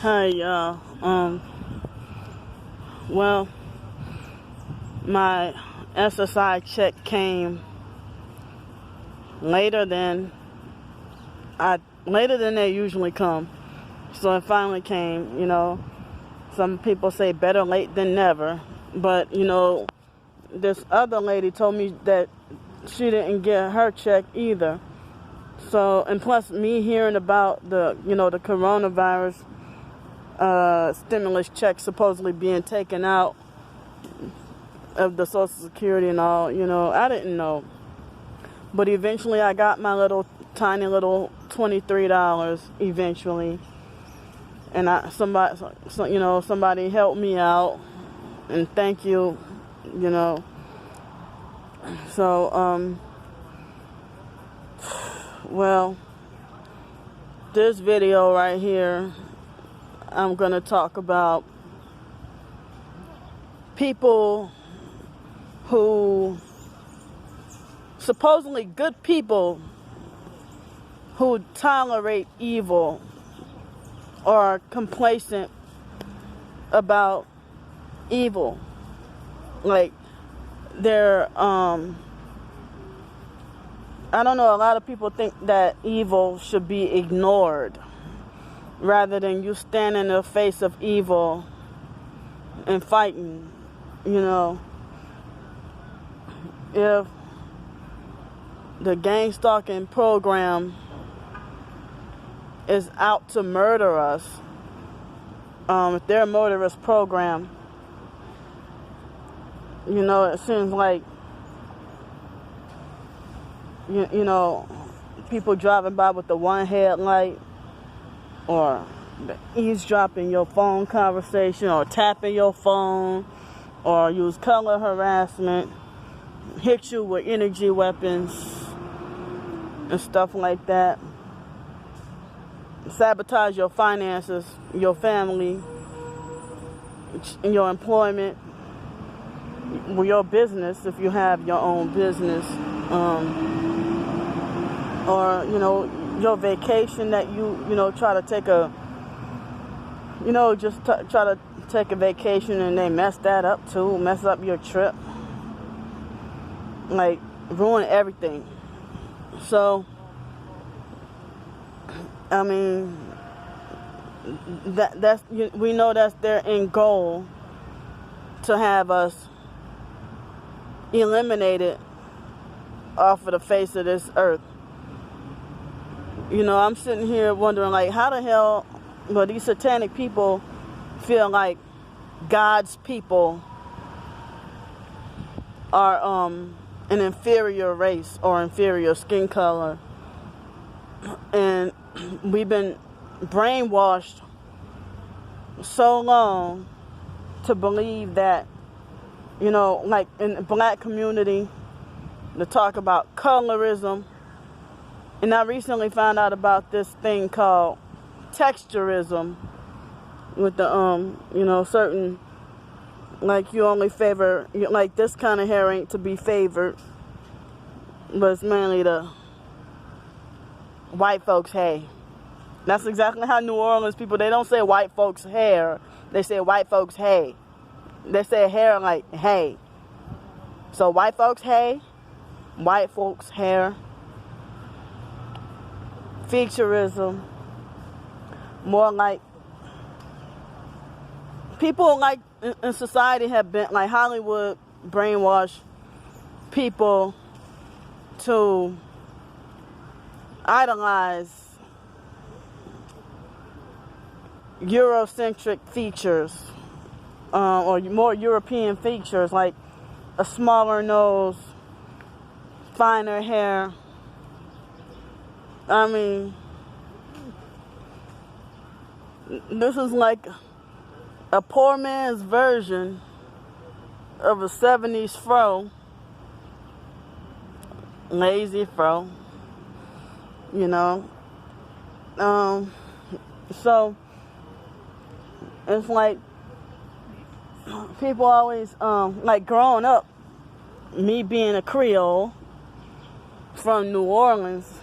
Hi, y'all. Well, my SSI check came later than later than they usually come. So it finally came. Some people say better late than never, but this other lady told me that she didn't get her check either. So, and plus me hearing about the coronavirus stimulus check supposedly being taken out of the Social Security and all, I didn't know. But eventually I got my tiny little $23 eventually. And somebody helped me out, and thank you, So, well, this video right here, I'm going to talk about people who, supposedly good people, who tolerate evil or are complacent about evil. Like, they're, I don't know, a lot of people think that evil should be ignored rather than you stand in the face of evil and fighting. If the gang stalking program is out to murder us, if they're a murderous program, it seems like people driving by with the one headlight, or eavesdropping your phone conversation, or tapping your phone, or use color harassment, hit you with energy weapons and stuff like that, sabotage your finances, your family, your employment, your business if you have your own business, or your vacation that you try to take try to take a vacation and they mess that up too, mess up your trip, like ruin everything. So I mean, we know that's their end goal, to have us eliminated off of the face of this earth. I'm sitting here wondering, like, how the hell these satanic people feel like God's people are an inferior race or inferior skin color. And we've been brainwashed so long to believe that, like in the black community, to talk about colorism. And I recently found out about this thing called texturism, with the certain, like, you only favor, like, this kind of hair ain't to be favored, but it's mainly the white folks' hair. That's exactly how New Orleans people, they don't say white folks' hair, they say white folks' hay. They say hair like hay. So white folks' hay, white folks' hair. Featureism, more like people like in society have been, like Hollywood brainwash people to idolize Eurocentric features, or more European features, like a smaller nose, finer hair. I mean, this is like a poor man's version of a 70s fro, lazy fro, so it's like people always, like growing up, me being a Creole from New Orleans,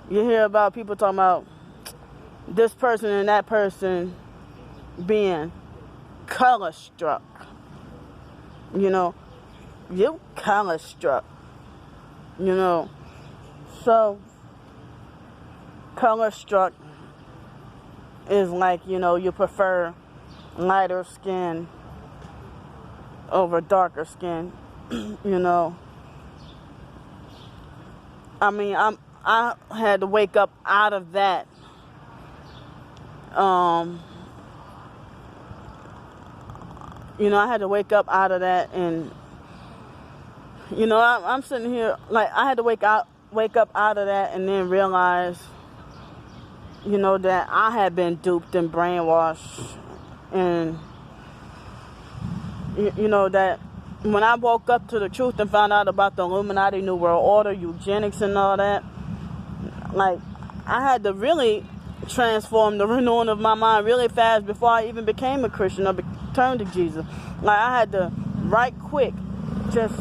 you hear about people talking about, this person and that person being color struck. You know, you color struck. You know, so color struck is like, you know, you prefer lighter skin over darker skin. You know, I mean, I had to wake up out of that. You know, I had to wake up out of that, and you know, I'm sitting here like I had to wake up out of that, and then realize, you know, that I had been duped and brainwashed, and you know that when I woke up to the truth and found out about the Illuminati, New World Order, eugenics, and all that, like I had to really transform the renewing of my mind really fast before I even became a Christian or turned to Jesus. Like I had to right quick just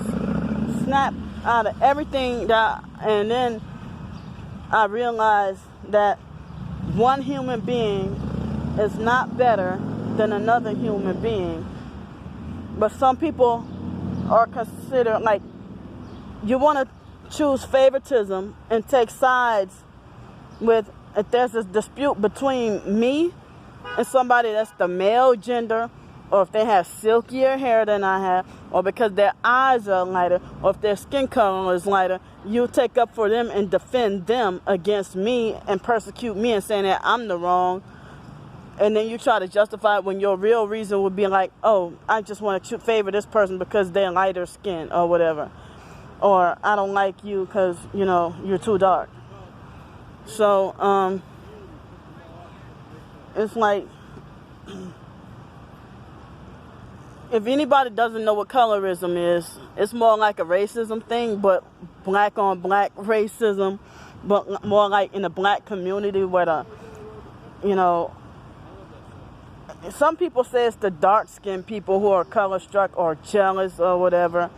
snap out of everything that, and then I realized that one human being is not better than another human being. But some people are considered, like, you want to choose favoritism and take sides with, if there's a dispute between me and somebody that's the male gender, or if they have silkier hair than I have, or because their eyes are lighter, or if their skin color is lighter, you take up for them and defend them against me and persecute me and saying that I'm the wrong. And then you try to justify it when your real reason would be like, oh, I just want to favor this person because they're lighter skin or whatever. Or I don't like you because, you know, you're too dark. So, it's like, if anybody doesn't know what colorism is, it's more like a racism thing, but black on black racism, but more like in the black community where the, you know, some people say it's the dark-skinned people who are color-struck or jealous or whatever,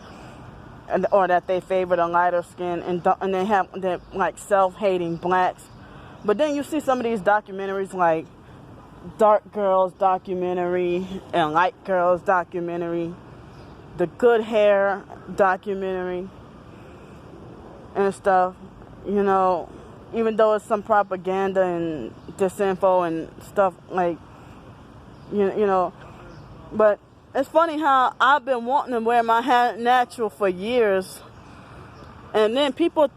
and or that they favor the lighter skin, and they have they're like self-hating blacks. But then you see some of these documentaries like Dark Girls documentary and Light Girls documentary, the Good Hair documentary and stuff, you know, even though it's some propaganda and disinfo and stuff like, you know, but it's funny how I've been wanting to wear my hair natural for years, and then people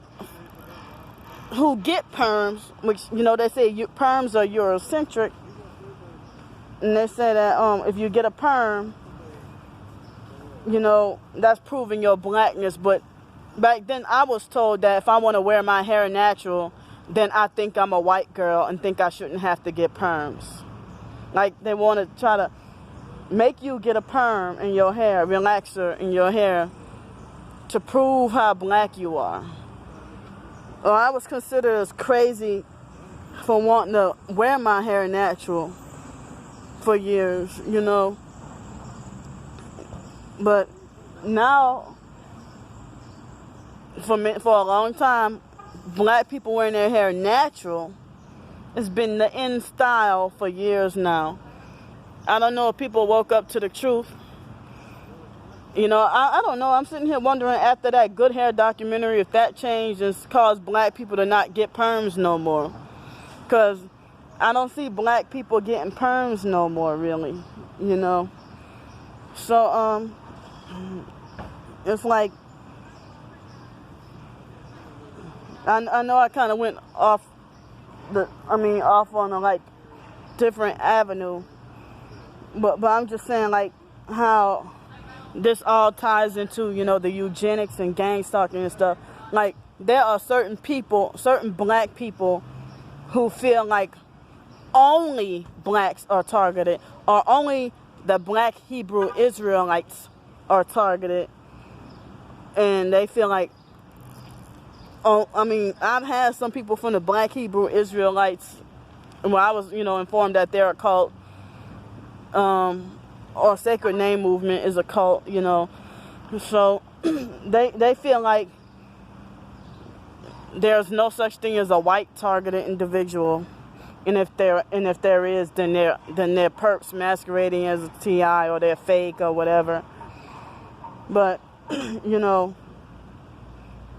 who get perms, which, you know, they say perms are Eurocentric, and they say that if you get a perm, you know, that's proving your blackness. But back then I was told that if I want to wear my hair natural, then I think I'm a white girl and think I shouldn't have to get perms. Like they want to try to make you get a perm in your hair, relaxer in your hair, to prove how black you are. Or I was considered as crazy for wanting to wear my hair natural for years, you know. But now, for a long time, black people wearing their hair natural has been the in style for years now. I don't know if people woke up to the truth. You know, I don't know. I'm sitting here wondering after that Good Hair documentary if that changed and caused black people to not get perms no more. Because I don't see black people getting perms no more, really, you know. So, it's like, I know I kind of went off on a, like, different avenue. But I'm just saying, like, how this all ties into, you know, the eugenics and gang stalking and stuff. Like, there are certain people, certain black people who feel like only blacks are targeted, or only the black Hebrew Israelites are targeted. And they feel like, I've had some people from the black Hebrew Israelites, where I was, you know, informed that they're a cult, or Sacred Name Movement is a cult, you know. So they feel like there's no such thing as a white targeted individual. And if there is, then they're perps masquerading as a TI, or they're fake or whatever. But you know,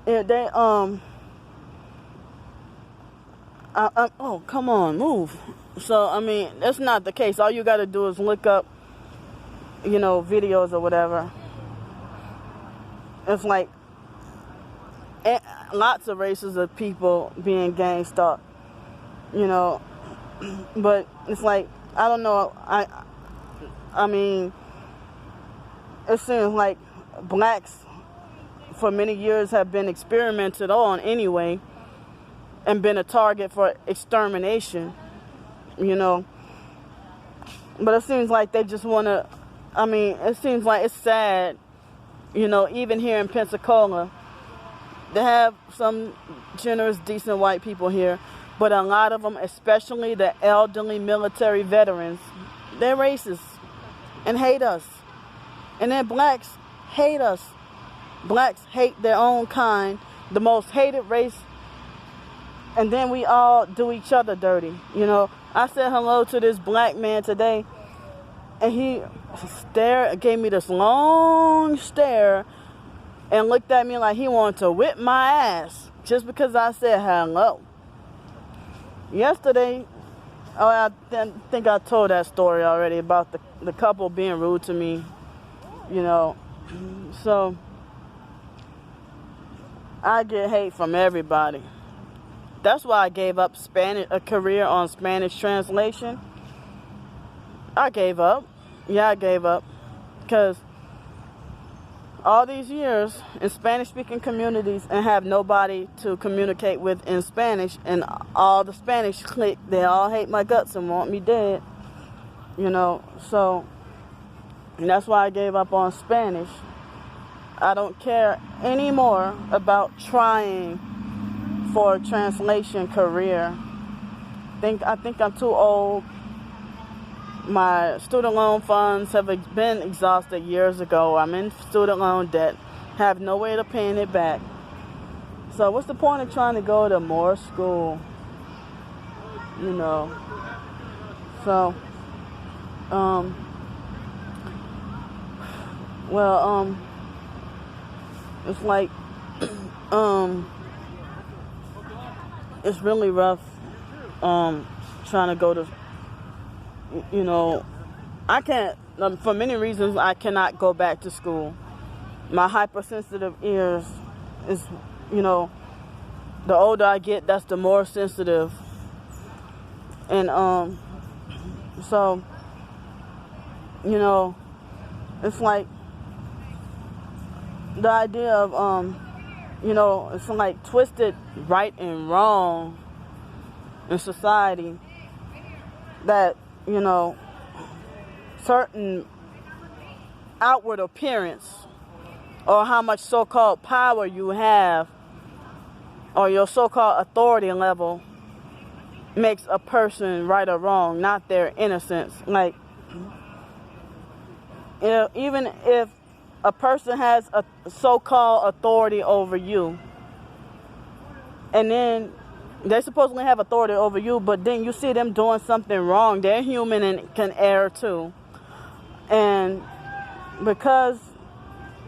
they oh, come on, move. So I mean, that's not the case. All you got to do is look up, you know, videos or whatever. It's like lots of races of people being gang stalked, you know. But it's like, I don't know. I mean, it seems like blacks for many years have been experimented on anyway, and been a target for extermination, you know. But it seems like they just want to, I mean, it seems like it's sad, you know, even here in Pensacola, they have some generous, decent white people here, but a lot of them, especially the elderly military veterans, they're racist and hate us. And then blacks hate us. Blacks hate their own kind, the most hated race. And then we all do each other dirty. You know, I said hello to this black man today, and he gave me this long stare and looked at me like he wanted to whip my ass just because I said hello. Yesterday, I think I told that story already about the couple being rude to me, you know. So I get hate from everybody. That's why I gave up a career on Spanish translation. I gave up. Yeah, I gave up. Because all these years in Spanish-speaking communities and have nobody to communicate with in Spanish, and all the Spanish clique, they all hate my guts and want me dead. You know, so and that's why I gave up on Spanish. I don't care anymore about trying for a translation career. I think I'm too old. My student loan funds have been exhausted years ago. I'm in student loan debt, have no way to paying it back. So what's the point of trying to go to more school? You know. So, it's like, it's really rough, trying to go to, you know, I can't, for many reasons, I cannot go back to school. My hypersensitive ears is, you know, the older I get, that's the more sensitive. And, so, you know, it's like the idea of, you know, it's like twisted right and wrong in society, that, you know, certain outward appearance or how much so-called power you have or your so-called authority level makes a person right or wrong, not their innocence. Like, you know, even if a person has a so-called authority over you, and then they supposedly have authority over you, but then you see them doing something wrong, they're human and can err too. And because,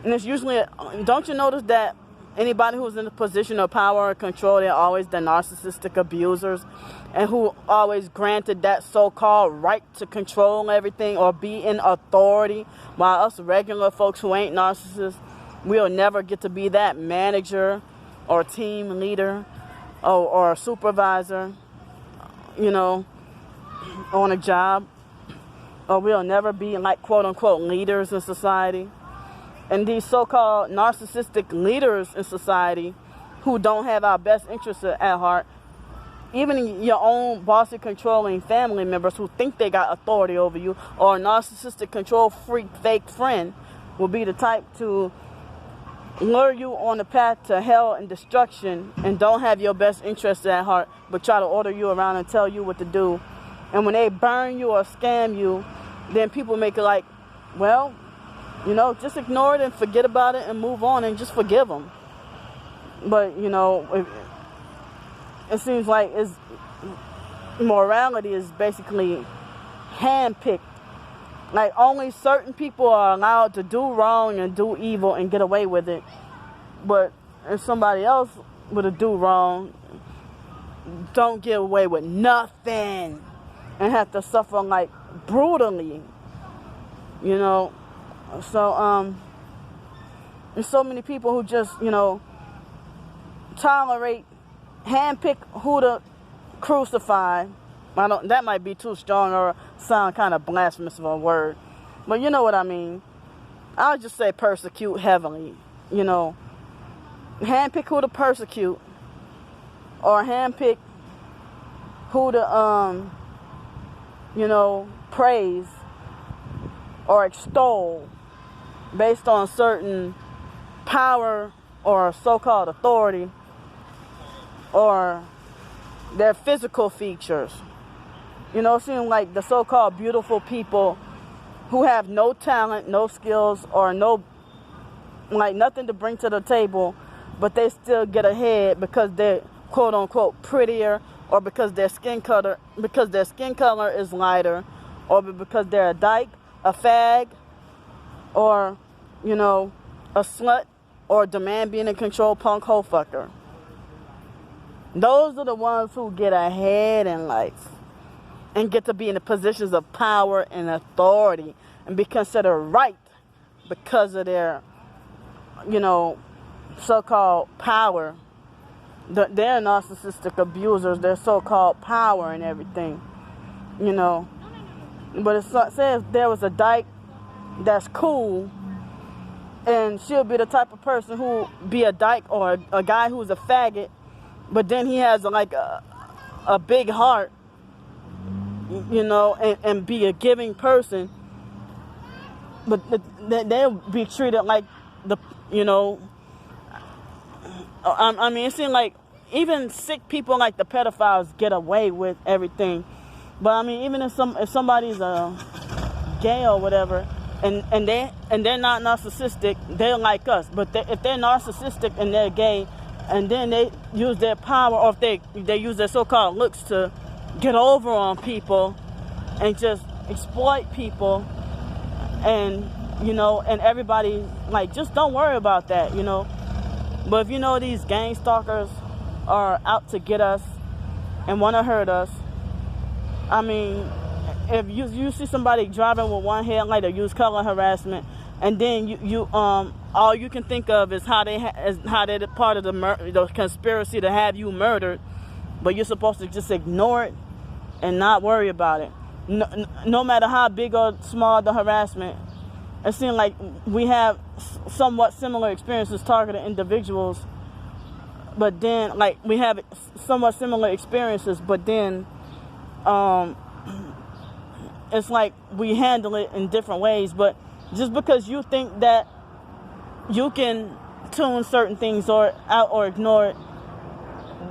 and it's usually, don't you notice that anybody who's in a position of power or control, they're always the narcissistic abusers, and who always granted that so-called right to control everything or be in authority, while us regular folks who ain't narcissists, we'll never get to be that manager or team leader or a supervisor, you know, on a job, or we'll never be like quote-unquote leaders in society. And these so-called narcissistic leaders in society who don't have our best interests at heart, even your own bossy controlling family members who think they got authority over you, or a narcissistic control freak fake friend, will be the type to lure you on the path to hell and destruction and don't have your best interests at heart, but try to order you around and tell you what to do. And when they burn you or scam you, then people make it like, well, you know, just ignore it and forget about it and move on and just forgive them. But, you know, it seems like morality is basically handpicked. Like, only certain people are allowed to do wrong and do evil and get away with it. But if somebody else were to do wrong, don't get away with nothing and have to suffer, like, brutally. You know? So, there's so many people who just, tolerate, handpick who to crucify. That might be too strong or sound kind of blasphemous of a word. But you know what I mean. I'll just say persecute heavily. Handpick who to persecute. Or handpick who to, praise or extol based on certain power or so-called authority or their physical features. It seems like the so-called beautiful people who have no talent, no skills, or nothing to bring to the table, but they still get ahead because they're quote-unquote prettier, or because their skin color is lighter, or because they're a dyke, a fag, or, a slut, or a demand being in control punk hoe fucker. Those are the ones who get ahead in life and get to be in the positions of power and authority and be considered right because of their, so-called power. They're narcissistic abusers, their so-called power and everything, But it says there was a dyke that's cool, and she'll be the type of person who be a dyke or a guy who's a faggot, but then he has a big heart, and be a giving person. But they'll be treated like it seems like even sick people like the pedophiles get away with everything. But even if somebody's gay or whatever, and they're not narcissistic, they're like us. But if they're narcissistic and they're gay, and then they use their power, or if they use their so-called looks to get over on people and just exploit people, and and everybody, just don't worry about that, But if these gang stalkers are out to get us and want to hurt us, if you see somebody driving with one headlight or use color harassment, and then you all you can think of is how they're part of the conspiracy to have you murdered, but you're supposed to just ignore it and not worry about it. No matter how big or small the harassment, it seems like we have somewhat similar experiences targeting individuals, but then we have somewhat similar experiences, but then it's like we handle it in different ways. But just because you think that you can tune certain things out or ignore it,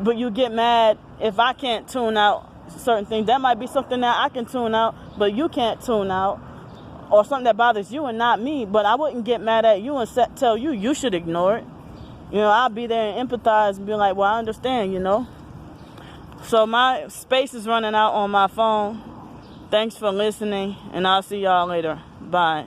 but you get mad if I can't tune out certain things, that might be something that I can tune out, but you can't tune out, or something that bothers you and not me. But I wouldn't get mad at you and tell you should ignore it. I'll be there and empathize and be like, well, I understand, So my space is running out on my phone. Thanks for listening, and I'll see y'all later. Bye.